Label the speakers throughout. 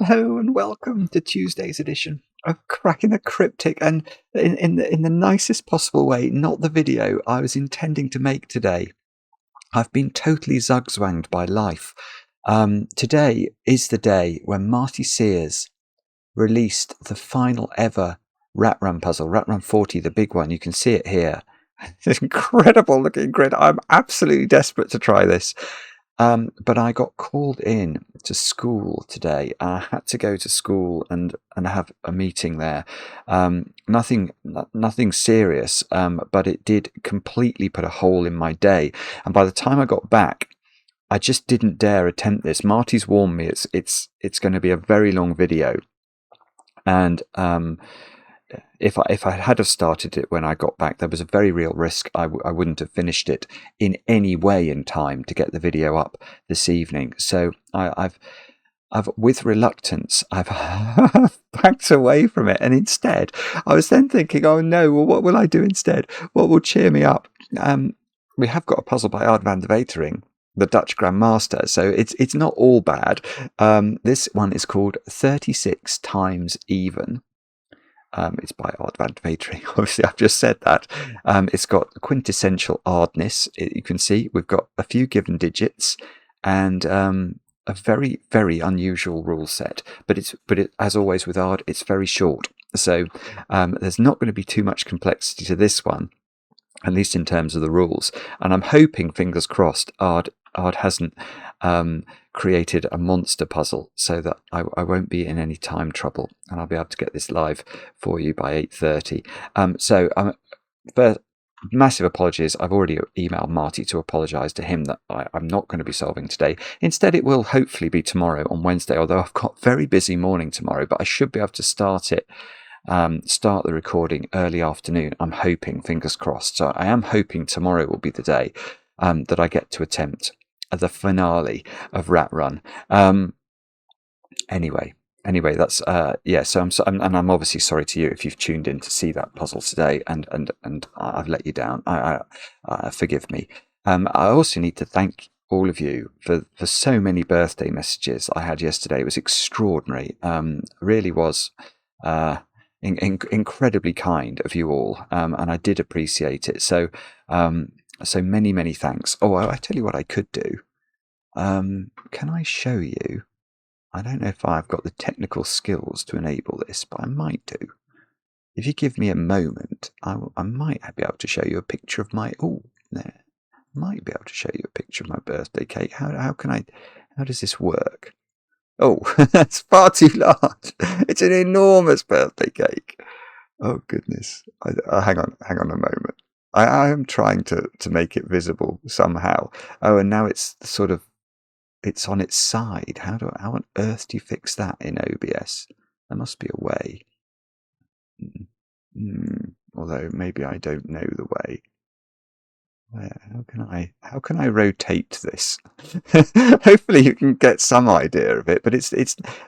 Speaker 1: Hello and welcome to Tuesday's edition of Cracking the Cryptic, and in the nicest possible way, not the video I was intending to make today. I've been totally zugzwanged by life. Today is the day when Marty Sears released the final ever Rat Run puzzle, Rat Run 40, the big one. You can see it here. It's incredible looking grid. I'm absolutely desperate to try this. But I got called in to school today. I had to go to school and have a meeting there. Nothing serious, but it did completely put a hole in my day. And by the time I got back, I just didn't dare attempt this. Marty's warned me it's going to be a very long video, and if I had have started it when I got back, there was a very real risk I wouldn't have finished it in any way in time to get the video up this evening. So I've with reluctance, I've backed away from it, and instead I was then thinking, oh no, well, what will I do instead? What will cheer me up? We have got a puzzle by Ard van de Wetering, the Dutch Grandmaster, so it's not all bad. This one is called 36 times even. It's by Ard van de Wetering. Obviously, I've just said that. It's got quintessential Ardness. You can see we've got a few given digits and a very, very unusual rule set. But as always with Ard, it's very short. So there's not going to be too much complexity to this one, at least in terms of the rules. And I'm hoping, fingers crossed, Ard hasn't created a monster puzzle so that I won't be in any time trouble, and I'll be able to get this live for you by 8:30. First, massive apologies. I've already emailed Marty to apologise to him that I'm not going to be solving today. Instead, it will hopefully be tomorrow on Wednesday, although I've got a very busy morning tomorrow, but I should be able to start the recording early afternoon. I'm hoping, fingers crossed. So I am hoping tomorrow will be the day that I get to attempt the finale of Rat Run. Anyway, that's So I'm obviously sorry to you if you've tuned in to see that puzzle today, and I've let you down. I forgive me. I also need to thank all of you for so many birthday messages I had yesterday. It was extraordinary. Really was incredibly kind of you all, and I did appreciate it. So many thanks. Oh, I tell you what I could do. Can I show you? I don't know if I've got the technical skills to enable this, but I might do. If you give me a moment, I might be able to show you a picture of my... Oh, there. Might be able to show you a picture of my birthday cake. How does this work? Oh, that's far too large. It's an enormous birthday cake. Oh, goodness. Hang on a moment. I am trying to make it visible somehow. Oh, and now it's it's on its side. How on earth do you fix that in OBS? There must be a way. Although maybe I don't know the way. How can I rotate this? Hopefully you can get some idea of it, but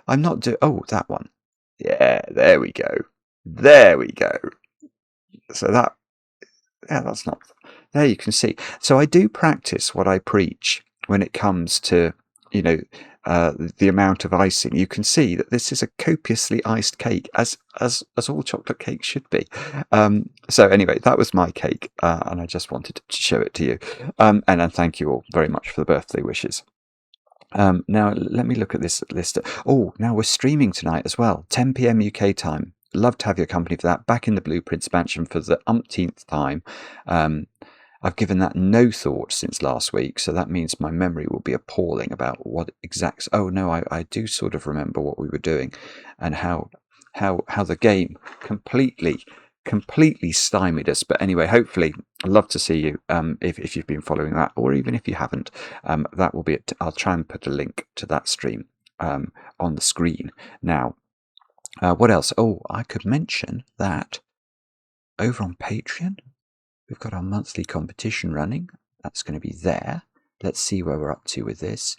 Speaker 1: I'm not oh, that one. Yeah, there we go. So that's not... There you can see. So I do practice what I preach when it comes to, the amount of icing. You can see that this is a copiously iced cake, as all chocolate cakes should be. So anyway, that was my cake, and I just wanted to show it to you. And thank you all very much for the birthday wishes. Now let me look at this list. Oh, now we're streaming tonight as well, 10 p.m. UK time. Love to have your company for that. Back in the Blueprints Mansion for the umpteenth time. I've given that no thought since last week, so that means my memory will be appalling about what exact... Oh no, I do sort of remember what we were doing, and how the game completely stymied us. But anyway, hopefully, I'd love to see you if you've been following that, or even if you haven't. That will be it. I'll try and put a link to that stream on the screen now. What else? Oh, I could mention that over on Patreon, we've got our monthly competition running. That's going to be there. Let's see where we're up to with this.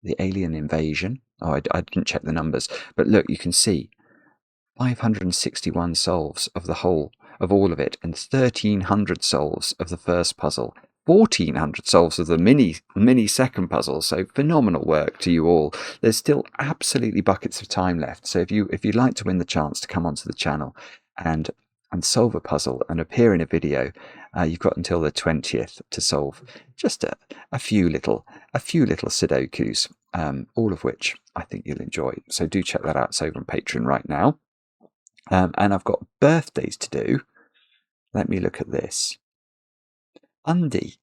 Speaker 1: The alien invasion. Oh, I didn't check the numbers. But look, you can see 561 solves of all of it, and 1,300 solves of the first puzzle. 1,400 solves of the mini second puzzle. So phenomenal work to you all. There's still absolutely buckets of time left. So if you'd like to win the chance to come onto the channel and solve a puzzle and appear in a video, you've got until the 20th to solve just a few little Sudokus, all of which I think you'll enjoy. So do check that out. It's over on Patreon right now. And I've got birthdays to do. Let me look at this. Undy,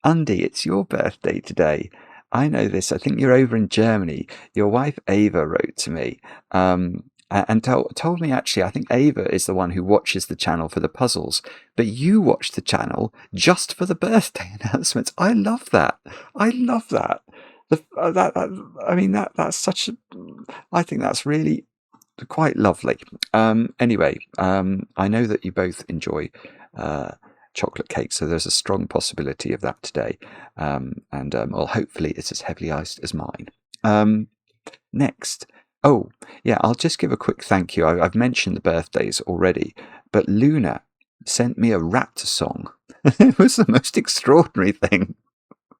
Speaker 1: it's your birthday today. I know this. I think you're over in Germany. Your wife Ava wrote to me and told me, actually, I think Ava is the one who watches the channel for the puzzles, but you watch the channel just for the birthday announcements. I love that. I mean, that's such a, I think that's really quite lovely. Anyway, I know that you both enjoy chocolate cake, so there's a strong possibility of that today. Well, hopefully it's as heavily iced as mine. Next. Oh, yeah, I'll just give a quick thank you. I've mentioned the birthdays already, but Luna sent me a rat song. It was the most extraordinary thing.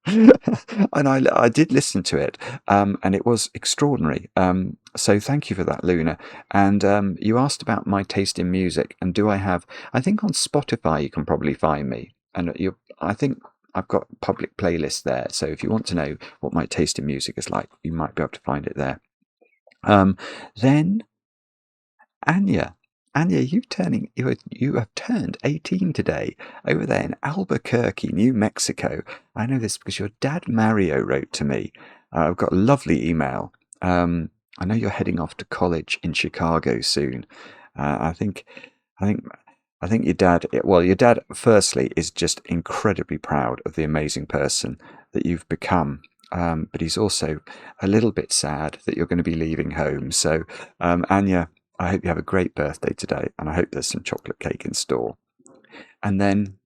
Speaker 1: And I did listen to it, and it was extraordinary. So thank you for that, Luna. And you asked about my taste in music, and do I have? I think on Spotify you can probably find me, and I think I've got public playlists there. So if you want to know what my taste in music is like, you might be able to find it there. Then Anya, you have turned 18 today over there in Albuquerque, New Mexico. I know this because your dad Mario wrote to me. I've got a lovely email. I know you're heading off to college in Chicago soon. I think your dad. Well, your dad firstly is just incredibly proud of the amazing person that you've become. But he's also a little bit sad that you're going to be leaving home. So, Anya, I hope you have a great birthday today, and I hope there's some chocolate cake in store. And then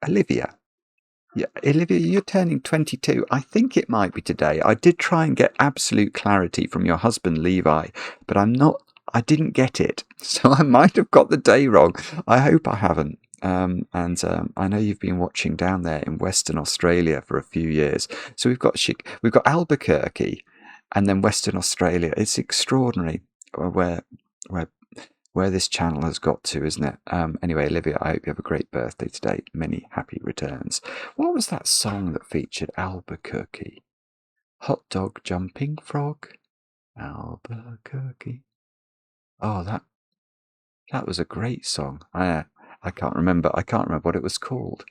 Speaker 1: Olivia. Yeah, Olivia, you're turning 22. I think it might be today. I did try and get absolute clarity from your husband, Levi, but I didn't get it. So I might have got the day wrong. I hope I haven't. I know you've been watching down there in Western Australia for a few years. So we've got Albuquerque, and then Western Australia. It's extraordinary where this channel has got to, isn't it? Anyway, Olivia, I hope you have a great birthday today. Many happy returns. What was that song that featured Albuquerque? Hot dog jumping frog, Albuquerque. Oh, that was a great song. I can't remember. What it was called.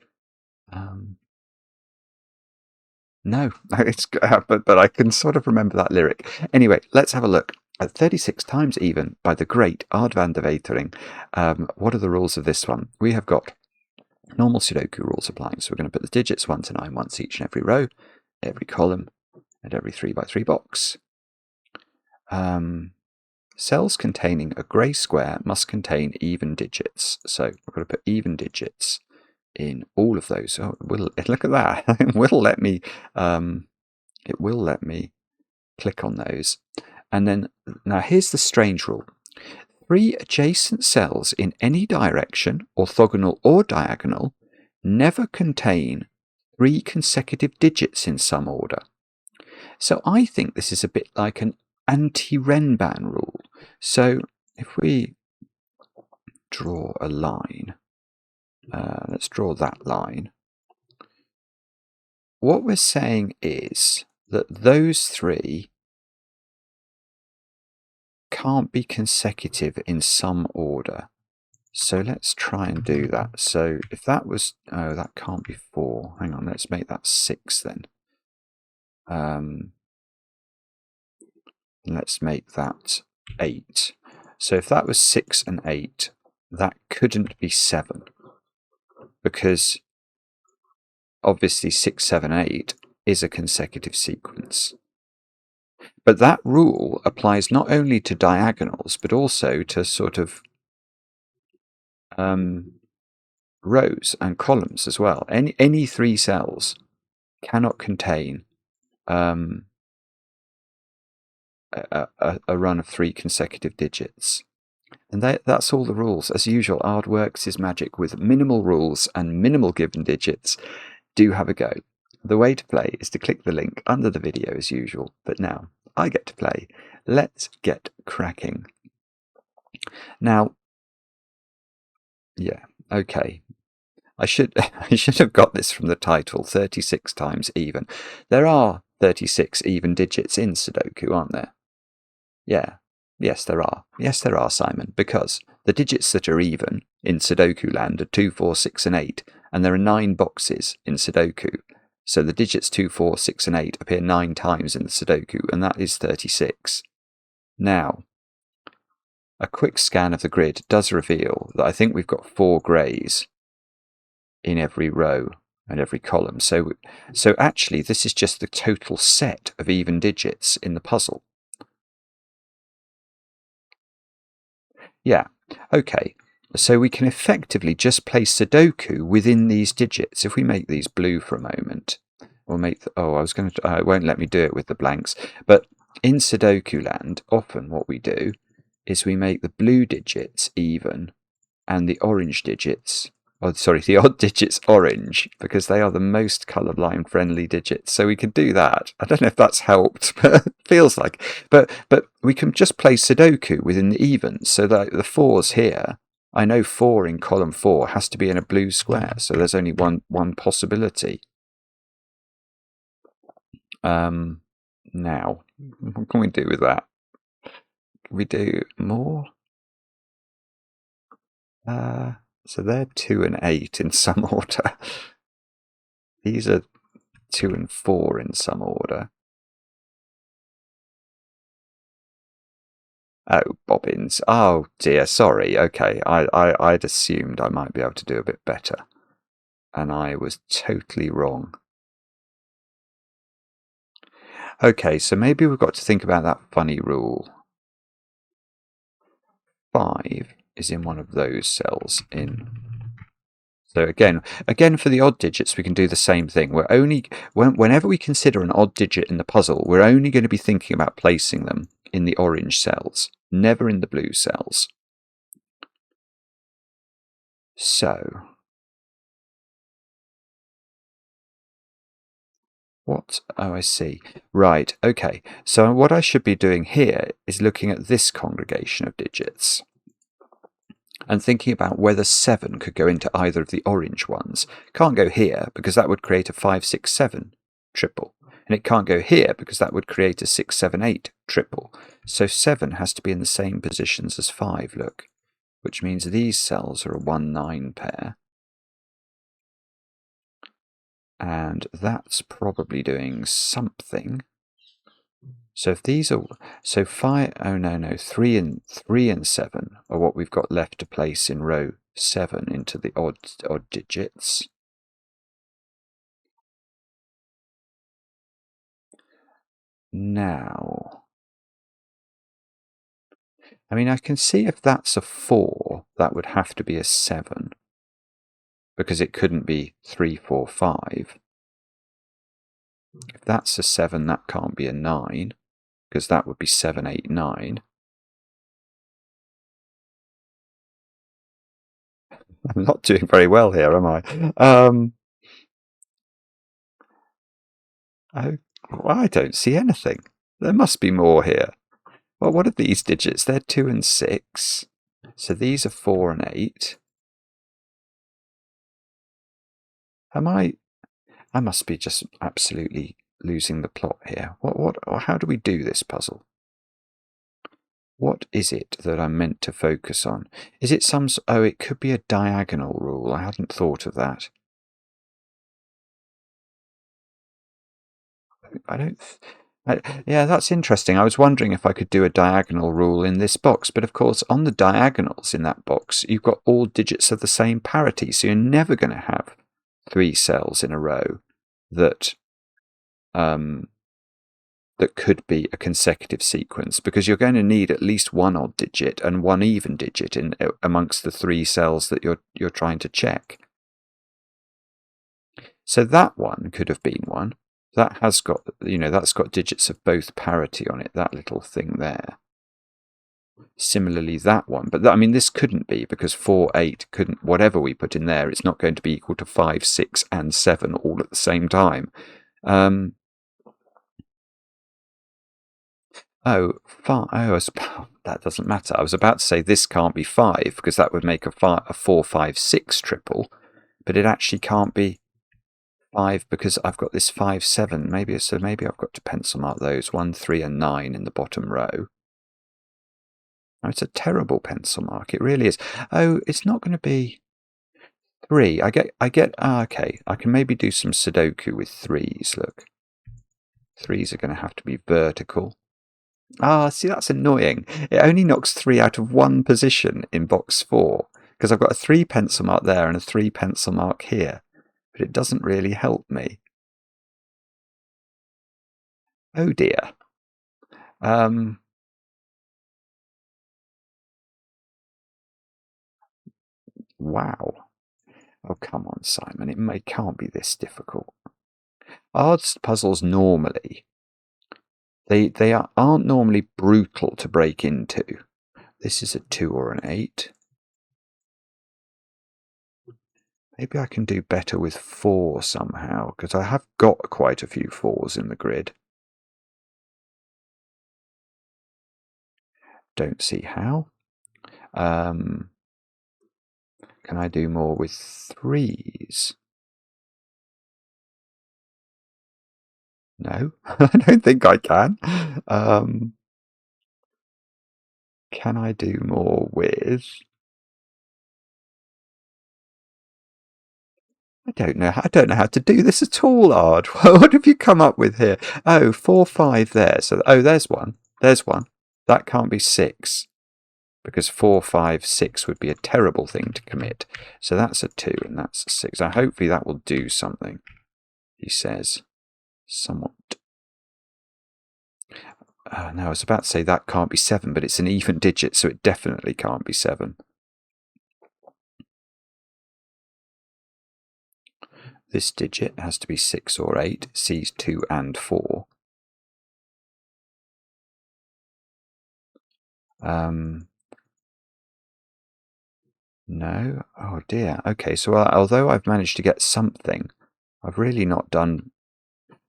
Speaker 1: No, it's but I can sort of remember that lyric. Anyway, let's have a look. At 36 times even by the great Ard van der Wetering. What are the rules of this one? We have got normal Sudoku rules applying. So we're going to put the digits 1 to 9 once each in every row, every column, and every 3x3 box. Cells containing a grey square must contain even digits. So we're going to put even digits in all of those. Oh, look at that. It will let me click on those. And then, now here's the strange rule. 3 adjacent cells in any direction, orthogonal or diagonal, never contain 3 consecutive digits in some order. So I think this is a bit like an anti-Renban rule. So if we draw a line, let's draw that line. What we're saying is that those 3 can't be consecutive in some order. So let's try and do that. So if that was, that can't be 4. Hang on, let's make that 6 then. Let's make that 8. So if that was 6 and 8, that couldn't be 7. Because obviously 6, 7, 8 is a consecutive sequence. But that rule applies not only to diagonals, but also to sort of rows and columns as well. Any 3 cells cannot contain a run of 3 consecutive digits. And that's all the rules. As usual, Ard works his magic with minimal rules and minimal given digits. do have a go. The way to play is to click the link under the video as usual, but now I get to play. Let's get cracking. Now, yeah, okay. I should have got this from the title, 36 times even. There are 36 even digits in Sudoku, aren't there? Yeah. Yes, there are. Yes, there are, Simon, because the digits that are even in Sudoku land are 2, 4, 6, and 8, and there are 9 boxes in Sudoku. So the digits 2, 4, 6, and 8 appear 9 times in the Sudoku, and that is 36. Now, a quick scan of the grid does reveal that I think we've got 4 greys in every row and every column. So actually, this is just the total set of even digits in the puzzle. Yeah, okay. So we can effectively just place Sudoku within these digits. If we make these blue for a moment, we'll make it won't let me do it with the blanks. But in Sudoku land, often what we do is we make the blue digits even and the orange digits, the odd digits orange, because they are the most colourblind friendly digits. So we could do that. I don't know if that's helped, but it feels like. But we can just place Sudoku within the evens, so that the 4s here, I know 4 in column 4 has to be in a blue square, so there's only one possibility. Now, what can we do with that? Can we do more? So they're 2 and 8 in some order. These are 2 and 4 in some order. Oh, bobbins. Oh dear, sorry. Okay, I'd assumed I might be able to do a bit better. And I was totally wrong. Okay, so maybe we've got to think about that funny rule. 5 is in one of those cells in. So again, for the odd digits, we can do the same thing. We're only whenever we consider an odd digit in the puzzle, we're only going to be thinking about placing them in the orange cells, never in the blue cells. So, what? Oh, I see. Right, okay. So what I should be doing here is looking at this congregation of digits and thinking about whether 7 could go into either of the orange ones. Can't go here because that would create a 5, 6, 7 triple. And it can't go here because that would create a 6, 7, 8 triple. So 7 has to be in the same positions as 5, look. Which means these cells are a 1, 9 pair. And that's probably doing something. So if these are, so 5, oh no, 3 and 7 are what we've got left to place in row 7 into the odd digits. Now, I mean, I can see if that's a 4, that would have to be a 7, because it couldn't be 3, 4, 5. If that's a 7, that can't be a 9, because that would be 7, 8, 9. I'm not doing very well here, am I? I don't see anything. There must be more here. Well, what are these digits? They're 2 and 6. So these are 4 and 8. I must be just absolutely losing the plot here. How do we do this puzzle? What is it that I'm meant to focus on? Is it it could be a diagonal rule. I hadn't thought of that. Yeah, that's interesting. I was wondering if I could do a diagonal rule in this box, but of course on the diagonals in that box you've got all digits of the same parity, so you're never going to have 3 cells in a row that could be a consecutive sequence, because you're going to need at least 1 odd digit and 1 even digit in amongst the 3 cells that you're trying to check. So that one could have been one. That has got, that's got digits of both parity on it, that little thing there. Similarly, that one. But I mean, this couldn't be, because 4, 8 couldn't, whatever we put in there, it's not going to be equal to 5, 6, and 7 all at the same time. That doesn't matter. I was about to say this can't be 5, because that would make a 4, 5, 6 triple, but it actually can't be 5 because I've got this 5, 7. Maybe I've got to pencil mark those 1, 3, and 9 in the bottom row. Oh, it's a terrible pencil mark. It really is. Oh, it's not going to be 3. Okay. I can maybe do some Sudoku with 3s. Look, 3s are going to have to be vertical. See, that's annoying. It only knocks 3 out of 1 position in box 4, because I've got a 3 pencil mark there and a 3 pencil mark here, but it doesn't really help me. Oh dear. Wow. Oh, come on, Simon. It can't be this difficult. Odds puzzles normally, they aren't normally brutal to break into. This is a 2 or an 8. Maybe I can do better with 4 somehow, because I have got quite a few 4s in the grid. Don't see how. Can I do more with 3s? No, I don't think I can. Can I do more with... I don't know how to do this at all, Ard. What have you come up with here? Oh, 4, 5 there. So, there's one. There's one. That can't be 6, because 4, 5, 6 would be a terrible thing to commit. So that's a 2 and that's a 6. Now, hopefully that will do something, he says. Somewhat. No, I was about to say that can't be 7, but it's an even digit, so it definitely can't be 7. This digit has to be 6 or 8. It sees 2 and 4. No? Oh dear. Okay, so although I've managed to get something, I've really not done...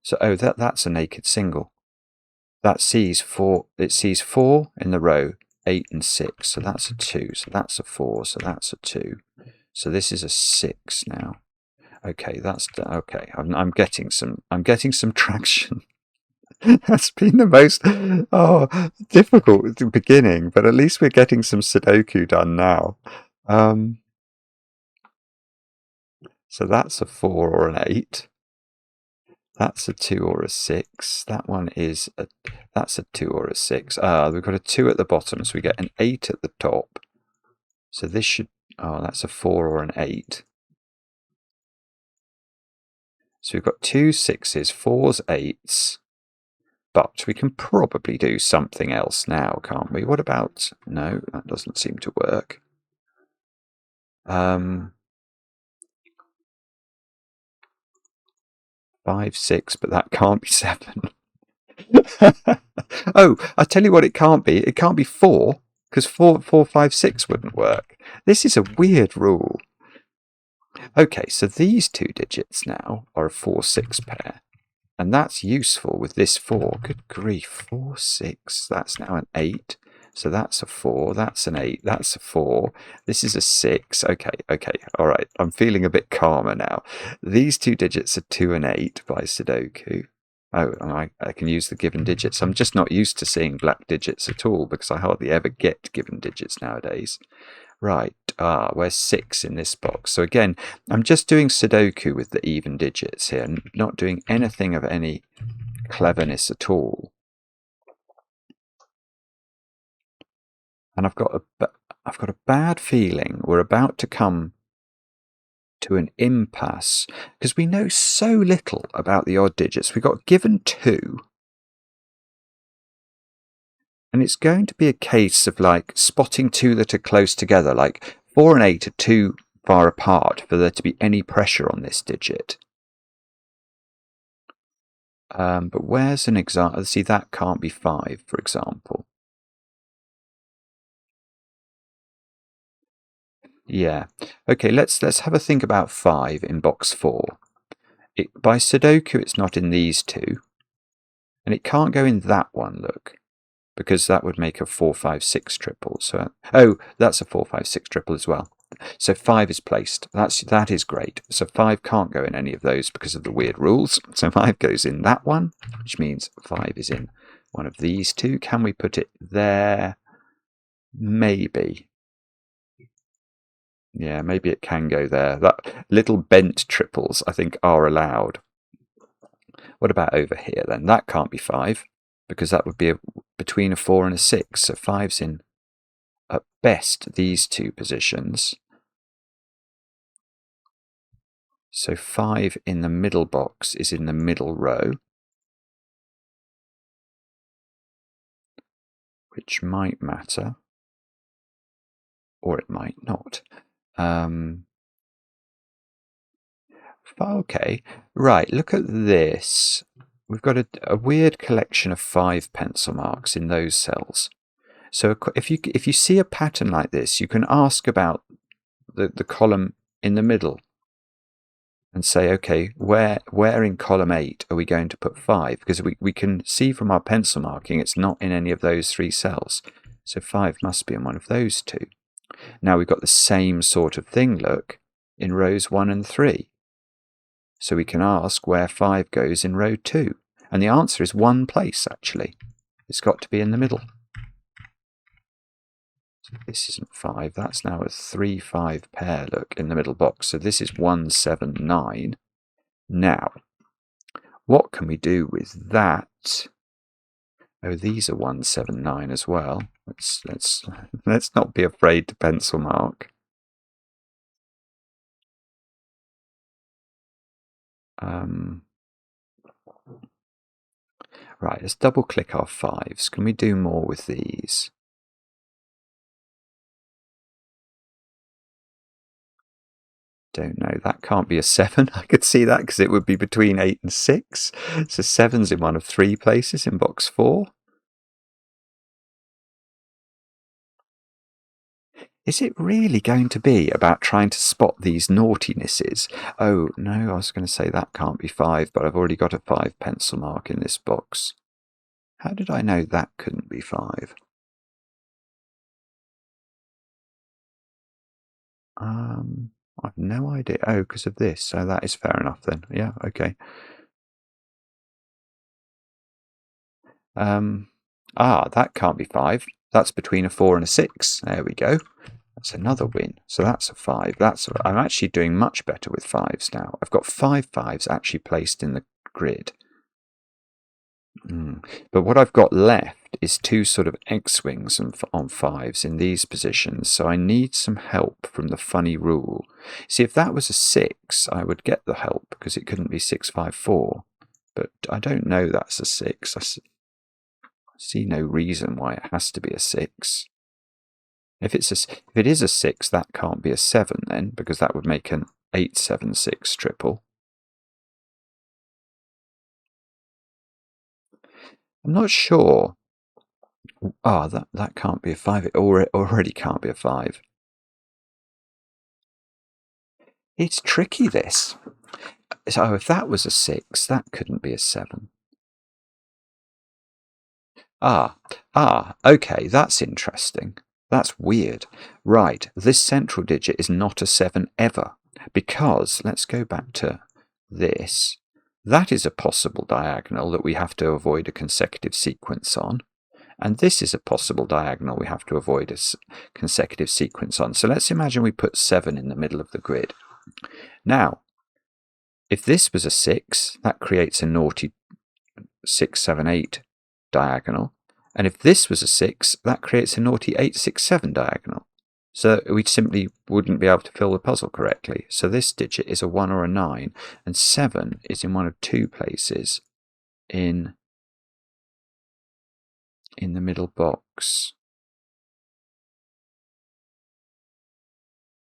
Speaker 1: So, that's a naked single. That sees 4. It sees 4 in the row, 8 and 6. So that's a 2. So that's a 4. So that's a 2. So this is a 6 now. Okay, that's okay. I'm getting some traction. That's been the most difficult at the beginning, but at least we're getting some Sudoku done now. So that's a 4 or an 8. That's a 2 or a 6. That one is that's a 2 or a 6. We've got a 2 at the bottom, so we get an 8 at the top. So this should... that's a 4 or an 8. So we've got 2 6s, 4s, 8s. But we can probably do something else now, can't we? What about... No, that doesn't seem to work. 5, 6, but that can't be 7. Oh, I tell you what it can't be. It can't be 4, because 4, 5, 6 wouldn't work. This is a weird rule. Okay, so these 2 digits now are a 4, 6 pair. And that's useful with this 4. Good grief, 4, 6. That's now an 8. So that's a 4, that's an 8, that's a 4. This is a 6. Okay, all right. I'm feeling a bit calmer now. These 2 digits are 2 and 8 by Sudoku. Oh, and I can use the given digits. I'm just not used to seeing black digits at all, because I hardly ever get given digits nowadays. Right, where's 6 in this box? So again, I'm just doing Sudoku with the even digits here, not doing anything of any cleverness at all. And I've got a bad feeling we're about to come to an impasse, because we know so little about the odd digits. We got given 2. And it's going to be a case of like spotting 2 that are close together, like 4 and 8 are too far apart for there to be any pressure on this digit. But where's an example? See, that can't be 5, for example. Yeah. Okay, let's have a think about 5 in box 4. By Sudoku, it's not in these two. And it can't go in that one, look. Because that would make a 4, 5, 6 triple. So, oh, that's a 4, 5, 6 triple as well. So 5 is placed. That is great. So 5 can't go in any of those because of the weird rules. So 5 goes in that one, which means 5 is in one of these two. Can we put it there? Maybe. Yeah, maybe it can go there. That little bent triples, I think, are allowed. What about over here then? That can't be 5 because that would be between a 4 and a 6. So 5's in, at best, these two positions. So 5 in the middle box is in the middle row, which might matter, or it might not. Okay, right, look at this. We've got a weird collection of 5 pencil marks in those cells. So if you see a pattern like this, you can ask about the column in the middle and say, okay, where in column 8 are we going to put 5? Because we can see from our pencil marking it's not in any of those 3 cells. So 5 must be in one of those 2. Now we've got the same sort of thing, look, in rows 1 and 3. So we can ask where 5 goes in row 2. And the answer is one place, actually. It's got to be in the middle. So this isn't 5. That's now a 3, 5 pair, look, in the middle box. So this is 1, 7, 9. Now, what can we do with that? Oh, these are 1, 7, 9 as well. Let's not be afraid to pencil mark. Right, let's double click our 5s. Can we do more with these? Don't know. That can't be a 7. I could see that because it would be between 8 and 6. So 7's in one of 3 places in box 4. Is it really going to be about trying to spot these naughtinesses? Oh, no, I was going to say that can't be 5, but I've already got a 5 pencil mark in this box. How did I know that couldn't be 5? I've no idea. Oh, because of this. So that is fair enough then. Yeah, okay. That can't be 5. That's between a 4 and a 6. There we go. That's another win. So that's a 5. I'm actually doing much better with 5s now. I've got 5 5s actually placed in the grid. But what I've got left is 2 sort of X-wings on 5s in these positions. So I need some help from the funny rule. See, if that was a 6, I would get the help because it couldn't be 6, 5, 4. But I don't know that's a 6. I see no reason why it has to be a 6. If it is a 6, that can't be a 7 then, because that would make an 8, 7, 6 triple. I'm not sure. That can't be a 5. It already can't be a 5. It's tricky, this. So if that was a 6, that couldn't be a 7. Okay, that's interesting. That's weird. Right, this central digit is not a 7 ever, because, let's go back to this. That is a possible diagonal that we have to avoid a consecutive sequence on. And this is a possible diagonal we have to avoid a consecutive sequence on. So let's imagine we put 7 in the middle of the grid. Now, if this was a 6, that creates a naughty 6, 7, 8 diagonal. And if this was a 6, that creates a naughty 8, 6, 7 diagonal. So we simply wouldn't be able to fill the puzzle correctly. So this digit is a 1 or a 9, and 7 is in one of 2 places in the middle box,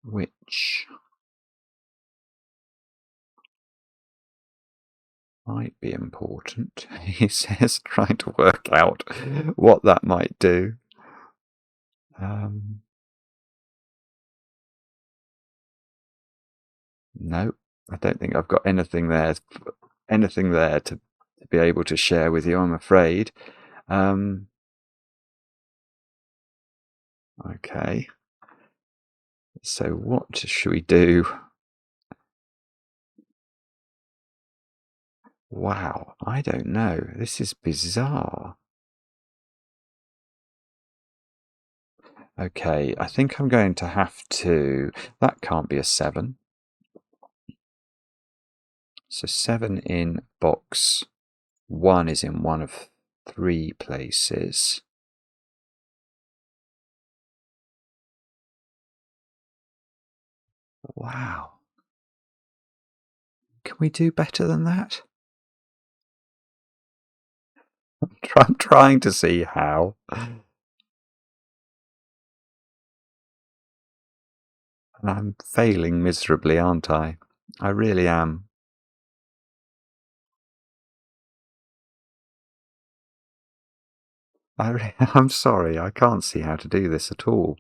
Speaker 1: which might be important. He says, trying to work out what that might do. No, I don't think I've got anything there to be able to share with you, I'm afraid. Okay. So what should we do? Wow, I don't know. This is bizarre. Okay, I think I'm going to have to... That can't be a 7. So 7 in box 1 is in one of 3 places. Wow. Can we do better than that? I'm trying to see how. And I'm failing miserably, aren't I? I really am. I'm sorry, I can't see how to do this at all.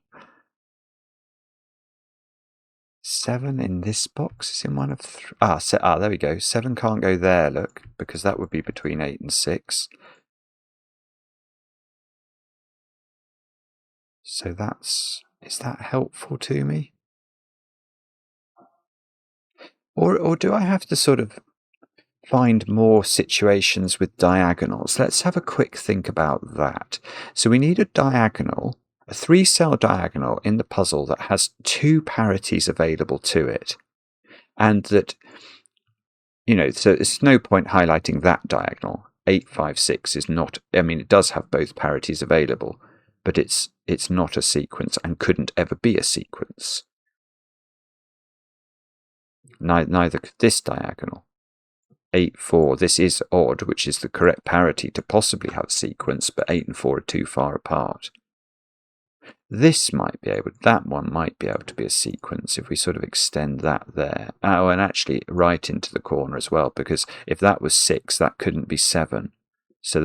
Speaker 1: 7 in this box is in one of 3. There we go. 7 can't go there, look, because that would be between 8 and 6. So is that helpful to me? Or do I have to sort of find more situations with diagonals? Let's have a quick think about that. So we need a diagonal, a 3-cell diagonal in the puzzle that has 2 parities available to it. And that, so it's no point highlighting that diagonal. 8, 5, 6 is not, it does have both parities available, but it's not a sequence and couldn't ever be a sequence. Neither could this diagonal. 8, 4, this is odd, which is the correct parity to possibly have a sequence, but 8 and 4 are too far apart. That one might be able to be a sequence if we sort of extend that there. Oh, and actually right into the corner as well, because if that was 6, that couldn't be 7. So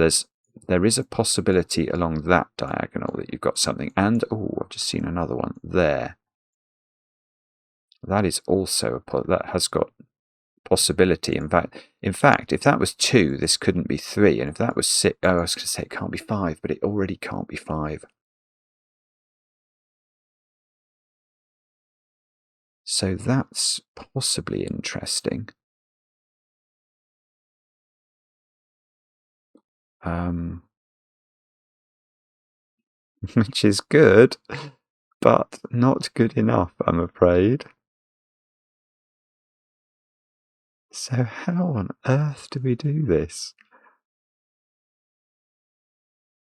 Speaker 1: there is a possibility along that diagonal that you've got something. And, I've just seen another one there. That is also that has got possibility. In fact, if that was 2, this couldn't be 3. And if that was 6, I was going to say it can't be 5, but it already can't be 5. So that's possibly interesting. Which is good, but not good enough, I'm afraid. So how on earth do we do this?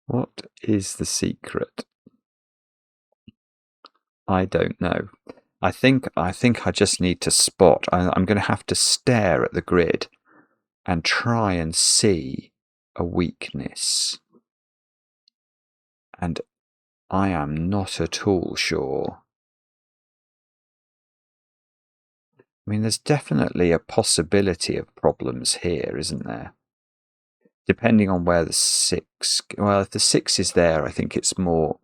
Speaker 1: What is the secret? I don't know. I think I just need to spot. I'm going to have to stare at the grid and try and see a weakness. And I am not at all sure. There's definitely a possibility of problems here, isn't there? Depending on where the 6... Well, if the 6 is there, I think it's more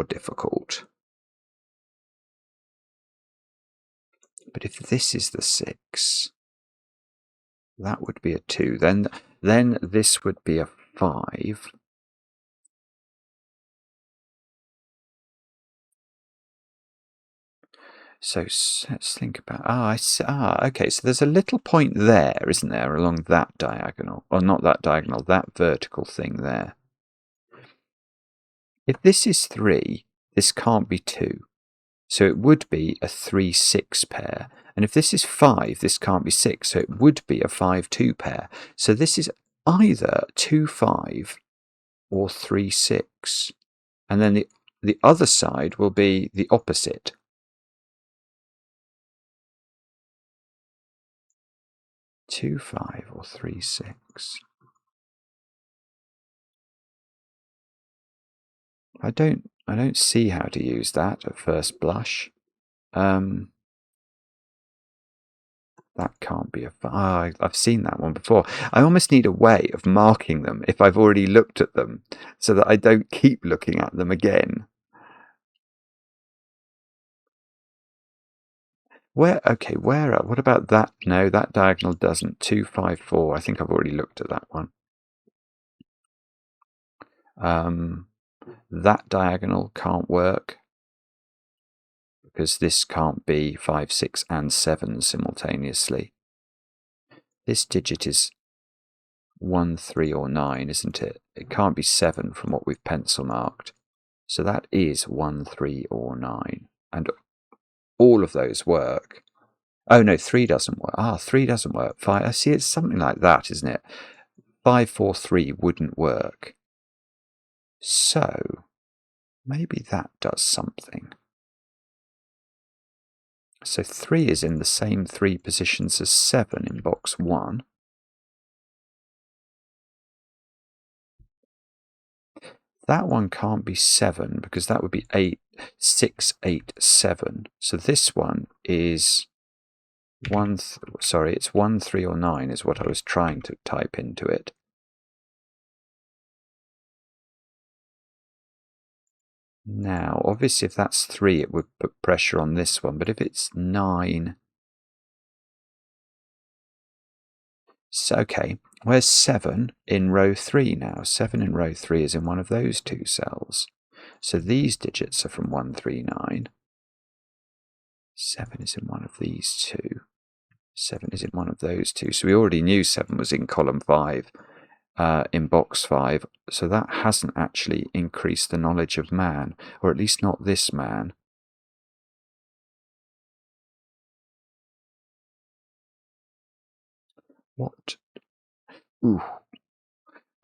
Speaker 1: difficult. But if this is the 6, that would be a 2. Then this would be a 5. So let's think about... okay, so there's a little point there, isn't there, along that diagonal? Or not that diagonal, that vertical thing there. If this is 3, this can't be 2. So it would be a 3-6 pair. And if this is 5, this can't be 6. So it would be a 5-2 pair. So this is either 2-5 or 3-6. And then the other side will be the opposite. Two, 5 or 3-6. I don't see how to use that at first blush. That can't be I've seen that one before. I almost need a way of marking them if I've already looked at them, so that I don't keep looking at them again. Okay, what about that? No, that diagonal doesn't. 2, 5, 4. I think I've already looked at that one. That diagonal can't work because this can't be 5, 6, and 7 simultaneously. This digit is 1, 3, or 9, isn't it? It can't be 7 from what we've pencil marked. So that is 1, 3, or 9. And all of those work. Oh no, 3 doesn't work. 3 doesn't work. 5. I see, it's something like that, isn't it? 5, 4, 3 wouldn't work. So maybe that does something. So 3 is in the same 3 positions as 7 in box 1. That one can't be 7 because that would be 8, 6, 8, 7. So this one is it's 1, 3, or 9 is what I was trying to type into it. Now, obviously, if that's 3, it would put pressure on this one. But if it's 9... So, okay, where's 7 in row 3 now? 7 in row 3 is in one of those 2 cells. So these digits are from 1, 3, 9. 7 is in one of these 2. 7 is in one of those 2. So we already knew 7 was in column 5. In box 5, so that hasn't actually increased the knowledge of man, or at least not this man. What? Ooh.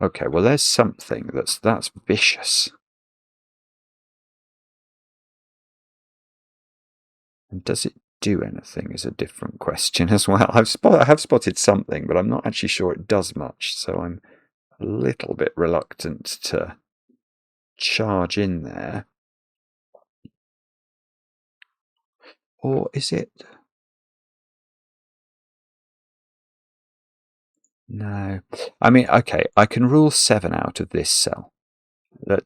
Speaker 1: Okay, well there's something that's vicious. And does it do anything is a different question as well. I have spotted something, but I'm not actually sure it does much, so I'm a little bit reluctant to charge in there. Or is it? No. I mean, okay, I can rule 7 out of this cell.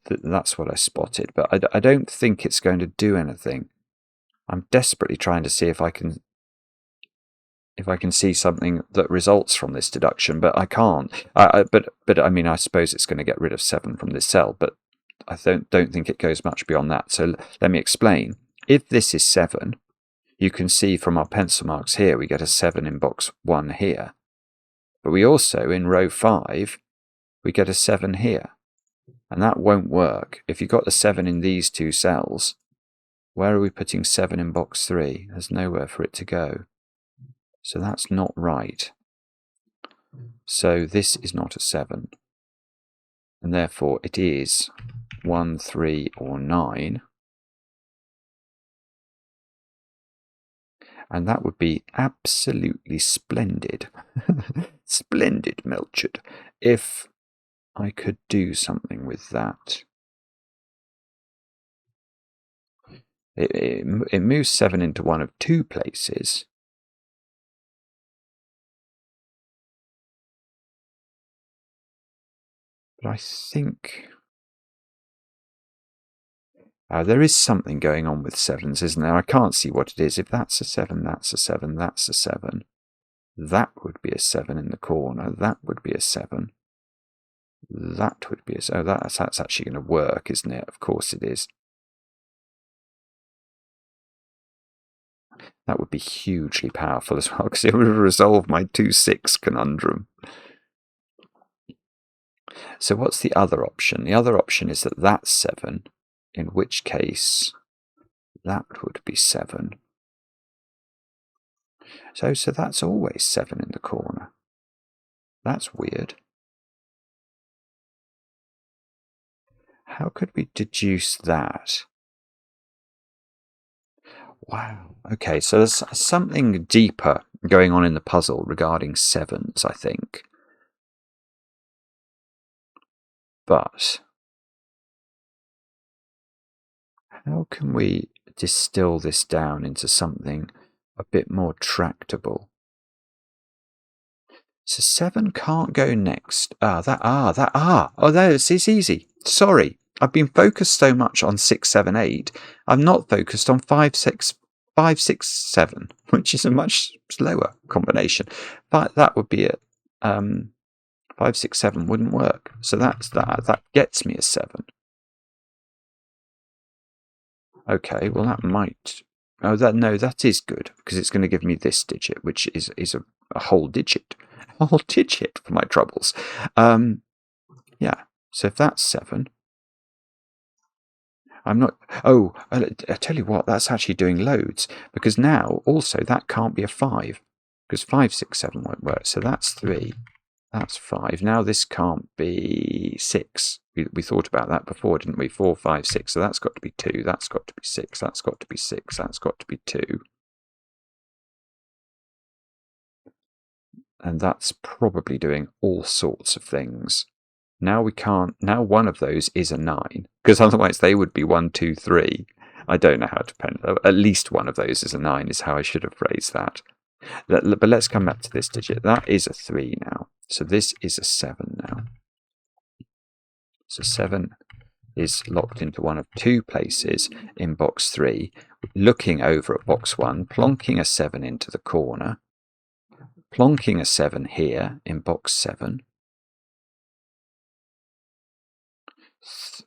Speaker 1: That's what I spotted, but I don't think it's going to do anything. I'm desperately trying to see if I can see something that results from this deduction, but I can't. But I mean, I suppose it's going to get rid of 7 from this cell, but I don't think it goes much beyond that. So let me explain. If this is 7, you can see from our pencil marks here, we get a 7 in box 1 here. But we also, in row 5, we get a 7 here. And that won't work. If you've got the 7 in these 2 cells, where are we putting 7 in box 3? There's nowhere for it to go. So that's not right. So this is not a 7. And therefore it is 1, 3, or 9. And that would be absolutely splendid. Splendid, Melchett. If I could do something with that. It moves 7 into one of 2 places. But I think... there is something going on with 7s, isn't there? I can't see what it is. If that's a 7, that's a 7, that's a 7. That would be a 7 in the corner. That would be a 7. That would be a 7. Oh, that's actually going to work, isn't it? Of course it is. That would be hugely powerful as well, because it would resolve my 2-6 conundrum. So what's the other option? The other option is that that's 7, in which case that would be 7. So that's always 7 in the corner. That's weird. How could we deduce that? Wow. Okay, so there's something deeper going on in the puzzle regarding 7s, I think. But how can we distill this down into something a bit more tractable? So 7 can't go next. Oh, there, it's easy. Sorry, I've been focused so much on 6, 7, 8. I'm not focused on 5, 6, 5, 6, 7, which is a much slower combination. But that would be it. 5, 6, 7 wouldn't work. So that's that. That gets me a 7. Okay, well that might... Oh, that is good, because it's going to give me this digit, which is a whole digit. A whole digit for my troubles. Yeah, so if that's 7... I'm not... Oh, I tell you what, that's actually doing loads, because now, also, that can't be a 5, because 5, 6, 7 won't work, so that's 3, that's 5. Now this can't be 6. We thought about that before, didn't we? 4, 5, 6, so that's got to be 2, that's got to be 6, that's got to be 6, that's got to be 2. And that's probably doing all sorts of things. Now we can't. Now one of those is a 9, because otherwise they would be 1, 2, 3. I don't know how to pen. At least one of those is a 9, is how I should have phrased that. But let's come back to this digit. That is a 3 now. So this is a 7 now. So 7 is locked into one of 2 places in box 3, looking over at box 1, plonking a 7 into the corner, plonking a 7 here in box 7.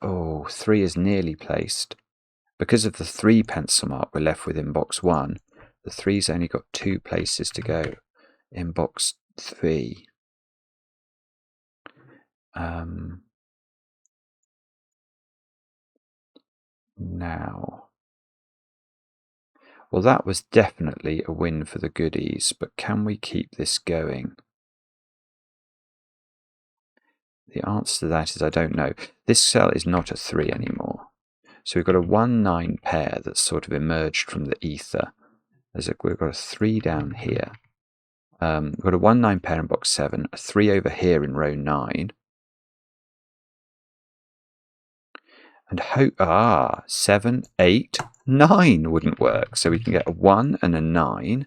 Speaker 1: Oh, 3 is nearly placed. Because of the 3 pencil mark we're left with in box 1, the 3's only got 2 places to go in box 3. Now, well, that was definitely a win for the goodies, but can we keep this going? The answer to that is I don't know. This cell is not a 3 anymore. So we've got a 1, 9 pair that's sort of emerged from the ether. We've got a 3 down here. We've got a 1, 9 pair in box 7, a 3 over here in row 9. And 7, 8, 9 wouldn't work. So we can get a 1 and a 9,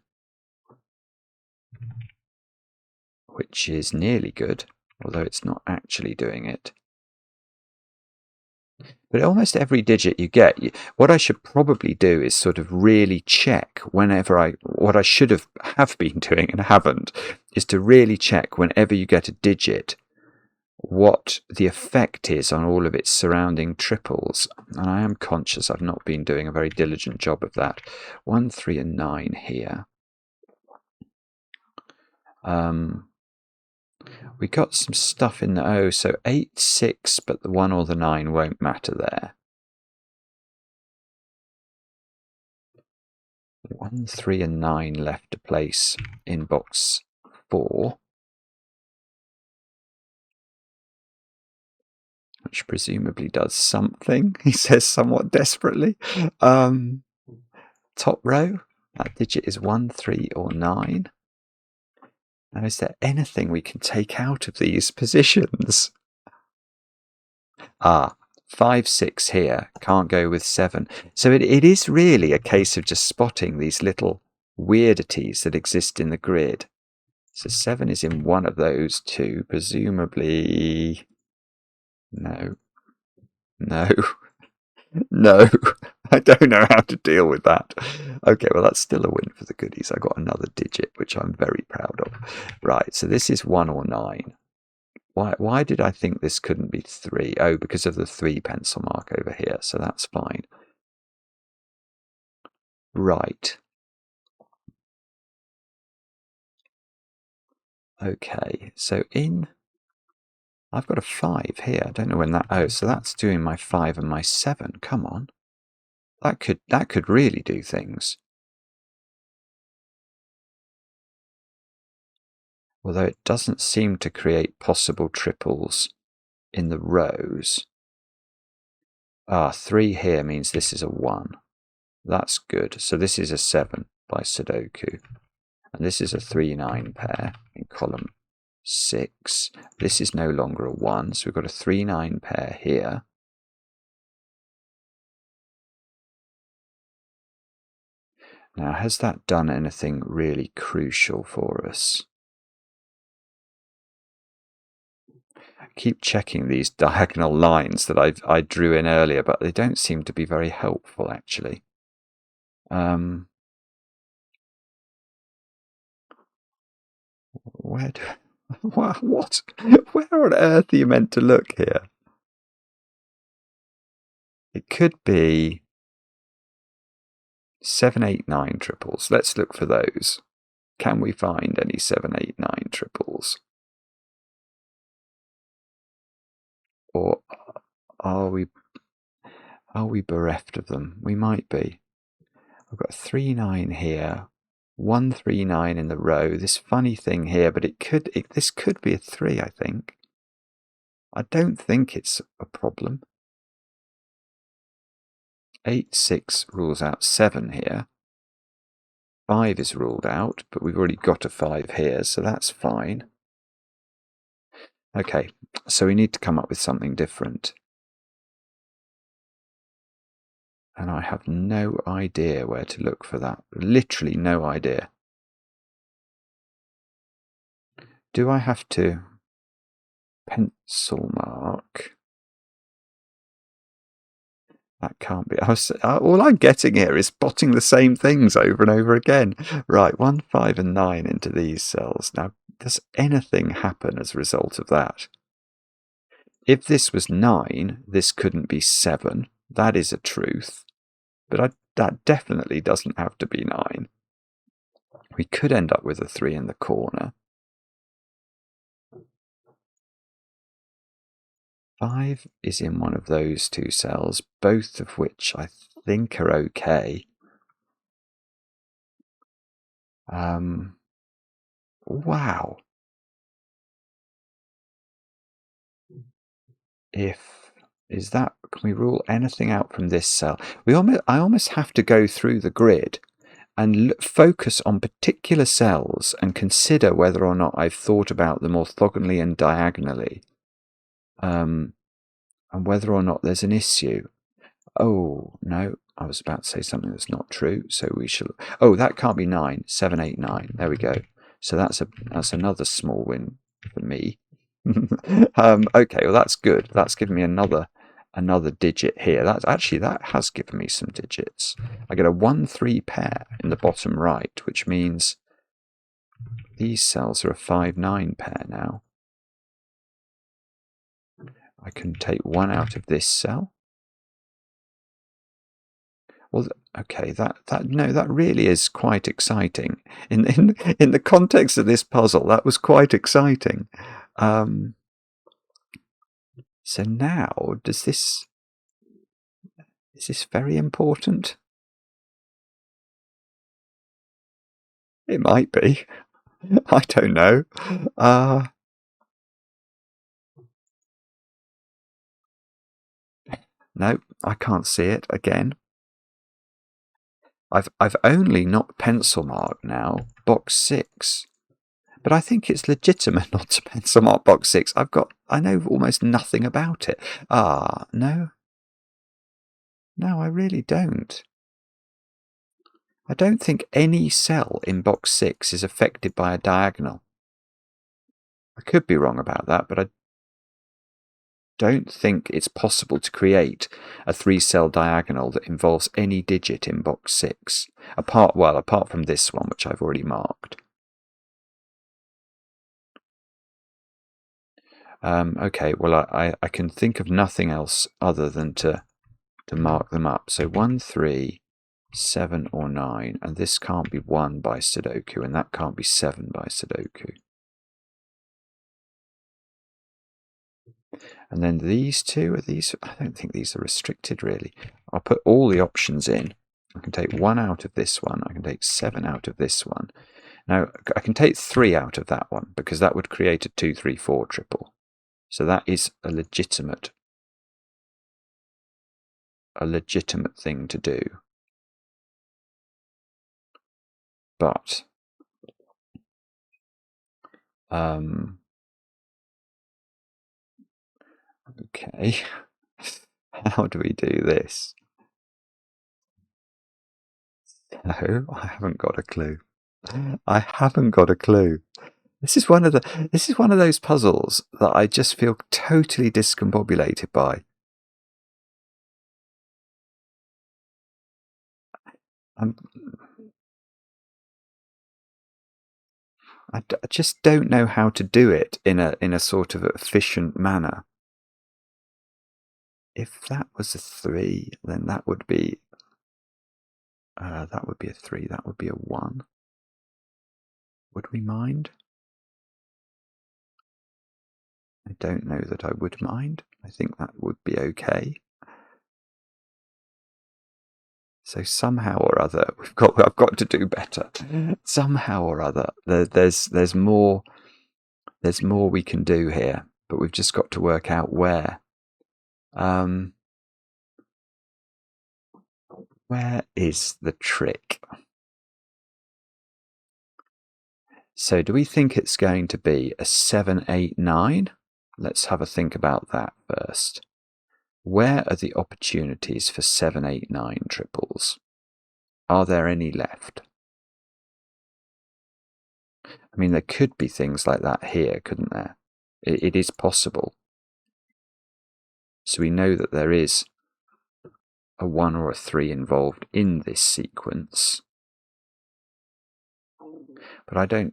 Speaker 1: which is nearly good, although it's not actually doing it. But almost every digit you get, what I should probably do is sort of really check whenever what I should have been doing and haven't, is to really check whenever you get a digit what the effect is on all of its surrounding triples. And I am conscious I've not been doing a very diligent job of that. 1, 3 and 9 here. We got some stuff in the so 8, 6, but the 1 or the 9 won't matter there. 1, 3 and 9 left a place in box 4. Which presumably does something, he says somewhat desperately. Top row, that digit is 1, 3 or 9. Now, is there anything we can take out of these positions? 5, 6 here, can't go with 7. So it is really a case of just spotting these little weirdities that exist in the grid. So 7 is in one of those 2, presumably... No. I don't know how to deal with that. Okay, well, that's still a win for the goodies. I got another digit, which I'm very proud of. Right, so this is 1 or 9. Why did I think this couldn't be 3? Oh, because of the 3 pencil mark over here, so that's fine. Right. Okay, so I've got a 5 here. I don't know when that... so that's doing my 5 and my 7. Come on. That could really do things. Although it doesn't seem to create possible triples in the rows. 3 here means this is a 1. That's good. So this is a 7 by Sudoku. And this is a 3, 9 pair in column 6. This is no longer a 1, so we've got a 3, 9 pair here. Now, has that done anything really crucial for us? I keep checking these diagonal lines that I drew in earlier, but they don't seem to be very helpful, actually. Where do... What? Where on earth are you meant to look here? It could be 7, 8, 9 triples. Let's look for those. Can we find any 7, 8, 9 triples? Or are we bereft of them? We might be. I've got 3, 9 here. 1, 3, 9 in the row. This funny thing here, but this could be a 3, I think. I don't think it's a problem. 8, 6 rules out 7 here. 5 is ruled out, but we've already got a 5 here, so that's fine. Okay, so we need to come up with something different. And I have no idea where to look for that. Literally no idea. Do I have to pencil mark? That can't be. All I'm getting here is spotting the same things over and over again. Right, 1, 5, and 9 into these cells. Now, does anything happen as a result of that? If this was 9, this couldn't be 7. That is a truth. But that definitely doesn't have to be 9. We could end up with a 3 in the corner. 5 is in one of those two cells, both of which I think are okay. Wow. Can we rule anything out from this cell? I almost have to go through the grid and focus on particular cells and consider whether or not I've thought about them orthogonally and diagonally. And whether or not there's an issue. Oh, no, I was about to say something that's not true, so we shall... Oh, that can't be 9. 7, 8, 9. There we go. So that's another small win for me. Okay, well, that's good. That's given me another digit here. That has given me some digits. I get a 1, 3 pair in the bottom right, which means these cells are a 5, 9 pair now. I can take 1 out of this cell. Well, okay, that really is quite exciting. In the context of this puzzle, that was quite exciting. So now, is this very important? It might be. I don't know. No, I can't see it again. I've only not pencil marked now box 6, but I think it's legitimate not to pencil mark box 6. I know almost nothing about it. No, I really don't. I don't think any cell in box 6 is affected by a diagonal. I could be wrong about that, but I don't think it's possible to create a 3-cell diagonal that involves any digit in box 6, apart from this one, which I've already marked. Okay, well, I can think of nothing else other than to mark them up. So 1, 3, 7, or 9, and this can't be 1 by Sudoku, and that can't be 7 by Sudoku. And then these two, I don't think these are restricted really. I'll put all the options in. I can take 1 out of this one. I can take 7 out of this one. Now, I can take 3 out of that one because that would create a 2, 3, 4 triple. So that is a legitimate thing to do. But okay, how do we do this? No, I haven't got a clue. I haven't got a clue. This is one of those puzzles that I just feel totally discombobulated by. I just don't know how to do it in a sort of efficient manner. If that was a 3, then that would be a 3. That would be a 1. Would we mind? I don't know that I would mind. I think that would be okay. So somehow or other, I've got to do better. Somehow or other, there's more we can do here, but we've just got to work out where. Where is the trick? So do we think it's going to be a 7, 8, 9? Let's have a think about that first. Where are the opportunities for 7, 8, 9 triples? Are there any left? I mean, there could be things like that here, couldn't there? It is possible. So we know that there is a 1 or a 3 involved in this sequence. But I don't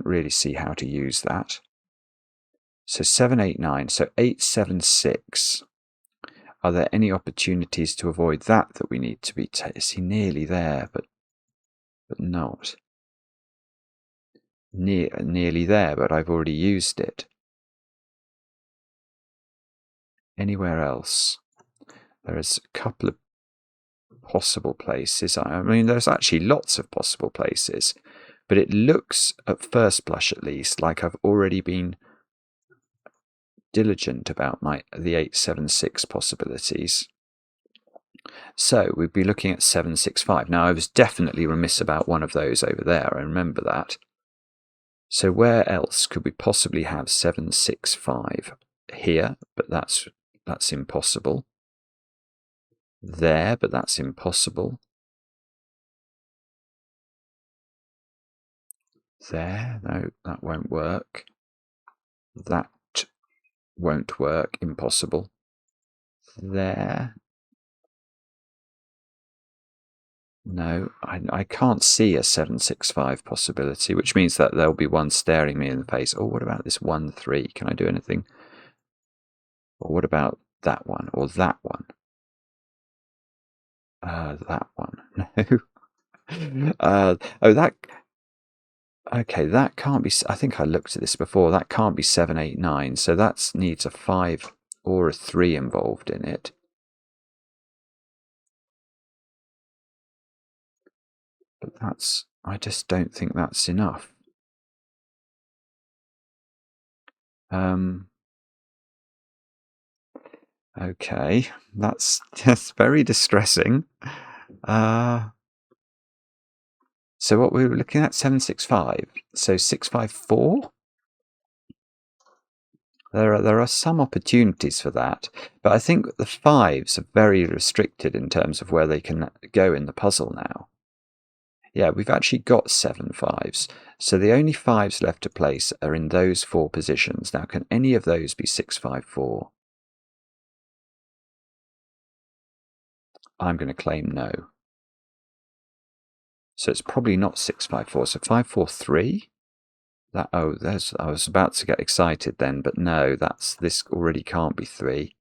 Speaker 1: really see how to use that. So 7, 8, 9. So 8, 7, 6. Are there any opportunities to avoid that we need to be nearly there, but not? Nearly there, but I've already used it. Anywhere else? There is a couple of possible places. I mean, there's actually lots of possible places, but it looks, at first blush at least, like I've already been diligent about the 8, 7, 6 possibilities. So we'd be looking at 7, 6, 5. Now, I was definitely remiss about one of those over there. I remember that. So where else could we possibly have 7, 6, 5? Here, but that's impossible. There, but that's impossible. There, no, that won't work. That won't work, impossible. There. No, I can't see a 7, 6, 5 possibility, which means that there'll be one staring me in the face. Oh, what about this 1, 3? Can I do anything? Or what about that one? Or that one? That one. No. Oh, that... Okay, that can't be... I think I looked at this before. That can't be 7, 8, 9. So that needs a 5 or a 3 involved in it. But that's... I just don't think that's enough. Okay, that's just very distressing. So what we were looking at, 7, 6, 5. So 6, 5, 4? There are some opportunities for that, but I think the 5s are very restricted in terms of where they can go in the puzzle now. Yeah, we've actually got 7 5s, so the only 5s left to place are in those 4 positions. Now, can any of those be 6, 5, 4? I'm going to claim no. So it's probably not 6, 5, 4. So 5, 4, 3? I was about to get excited then, but no, this already can't be 3.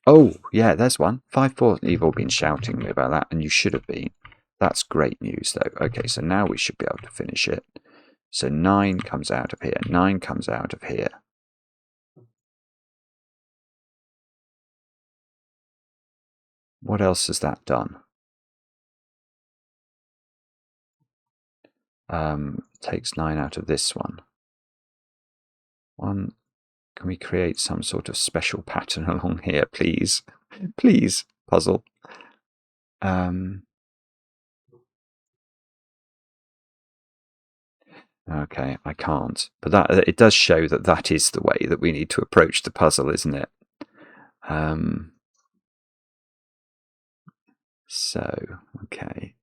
Speaker 1: Oh, yeah, there's one. 5, 4. You've all been shouting me about that, and you should have been. That's great news, though. Okay, so now we should be able to finish it. So 9 comes out of here. 9 comes out of here. What else has that done? Takes 9 out of this one. Can we create some sort of special pattern along here, please? Please, puzzle. Okay, I can't. But it does show that is the way that we need to approach the puzzle, isn't it? So, okay.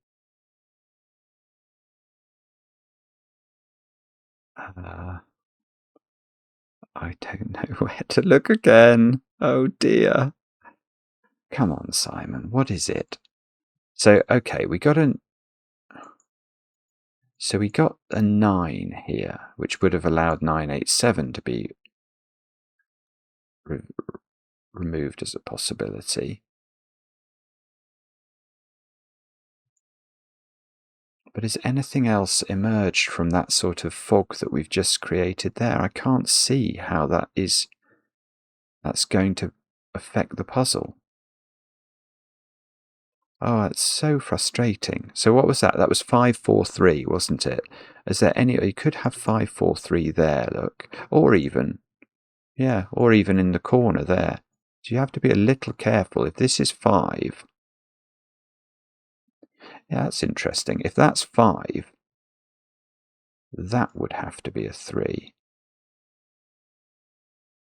Speaker 1: I don't know where to look again. Oh dear. Come on, Simon. What is it? So, okay, we got So we got a 9 here, which would have allowed 987 to be removed as a possibility. But has anything else emerged from that sort of fog that we've just created there? I can't see how that's going to affect the puzzle. Oh, it's so frustrating. So what was that? That was 543, wasn't it? Is there any... You could have 543 there, look. Or even... Yeah, or even in the corner there. So you have to be a little careful. If this is 5... Yeah, that's interesting. If that's 5, that would have to be a 3.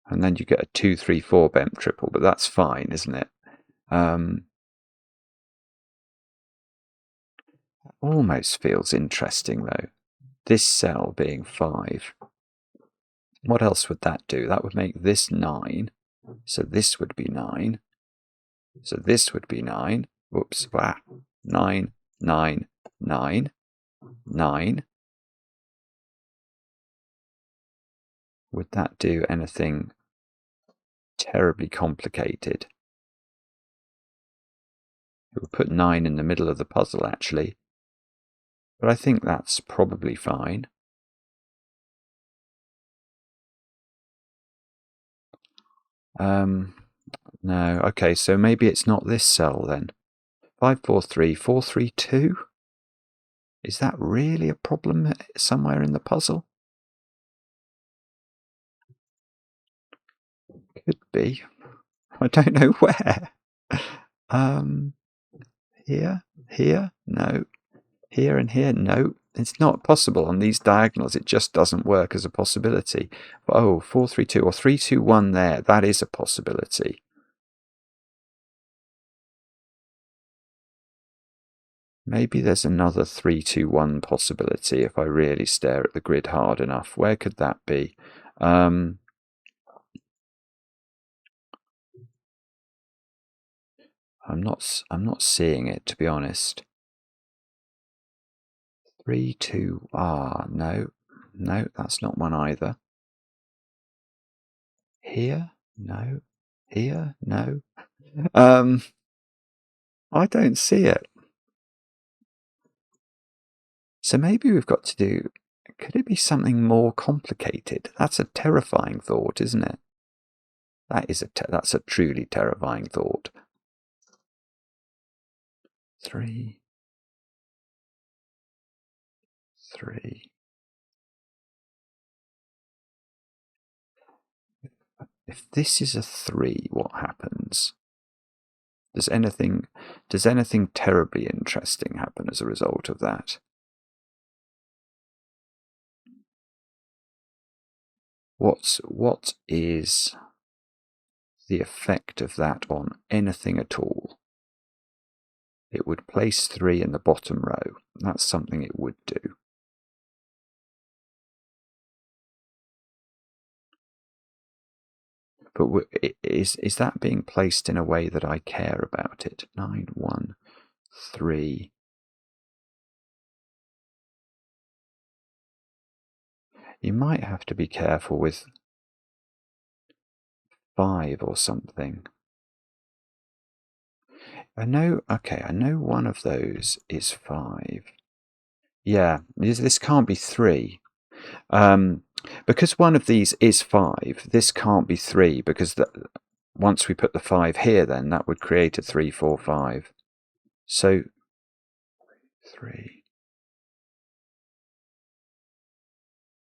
Speaker 1: And then you get a 2, 3, 4 bent triple, but that's fine, isn't it? Almost feels interesting, though. This cell being 5. What else would that do? That would make this 9. So this would be 9. So this would be 9. Whoops. 9, 9, 9, 9. Would that do anything terribly complicated? It would put 9 in the middle of the puzzle, actually. But I think that's probably fine. No. Okay, so maybe it's not this cell then. 543, 432? Is that really a problem somewhere in the puzzle? Could be. I don't know where. Here? No. Here and here? No. It's not possible on these diagonals. It just doesn't work as a possibility. But, oh, 432 or 321 there. That is a possibility. Maybe there's another 321 possibility if I really stare at the grid hard enough. Where could that be? I'm not seeing it, to be honest. 3, 2, no, that's not one either. Here, no. Here, no. I don't see it. So maybe we've got to do... Could it be something more complicated? That's a terrifying thought, isn't it? That's a truly terrifying thought. 3, 3. If this is a 3, what happens? Does anything terribly interesting happen as a result of that? What is the effect of that on anything at all? It would place 3 in the bottom row. That's something it would do. But is that being placed in a way that I care about it? 9, 1, 3. You might have to be careful with 5 or something. I know one of those is 5. Yeah, this can't be 3. Because one of these is 5, this can't be 3, because once we put the 5 here, then that would create a 3, 4, 5. So 3.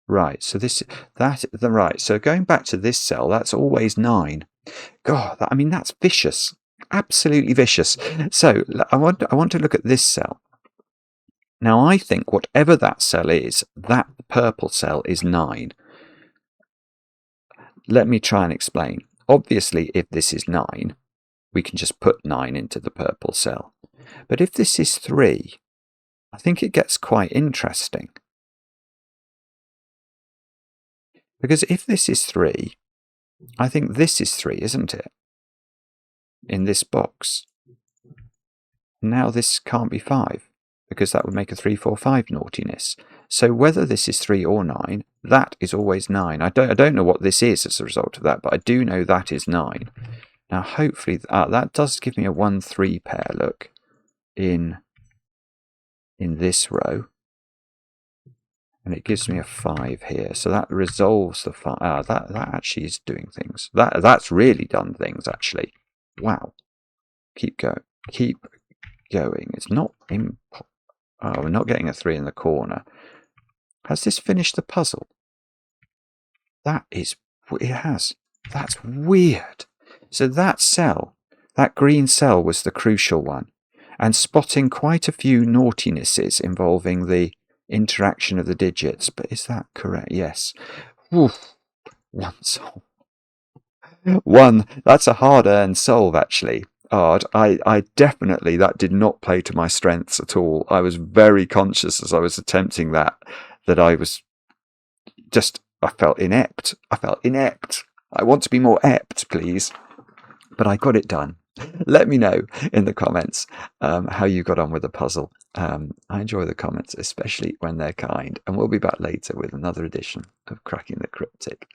Speaker 1: Right, so so going back to this cell, that's always 9. God, that's vicious. Absolutely vicious. So I want to look at this cell. Now I think whatever that cell is, that purple cell is 9. Let me try and explain. Obviously, if this is 9, we can just put 9 into the purple cell. But if this is 3, I think it gets quite interesting. Because if this is 3, I think this is 3, isn't it? In this box. Now this can't be 5. because that would make a 3, 4, 5 naughtiness. So whether this is 3 or 9, that is always 9. I don't know what this is as a result of that, but I do know that is 9. Now hopefully that does give me a 1, 3 pair, look, in this row. And it gives me a 5 here, so that resolves the 5. That actually is doing things. That's really done things, actually. Wow. Keep going. It's not we're not getting a 3 in the corner. Has this finished the puzzle? It has. That's weird. So that cell, that green cell, was the crucial one, and spotting quite a few naughtinesses involving the interaction of the digits. But is that correct? Yes. Oof. 1 solve. 1. That's a hard-earned solve, actually. I definitely, that did not play to my strengths at all. I was very conscious as I was attempting that I was just, I felt inept. I want to be more apt, please. But I got it done. Let me know in the comments how you got on with the puzzle. I enjoy the comments, especially when they're kind. And we'll be back later with another edition of Cracking the Cryptic.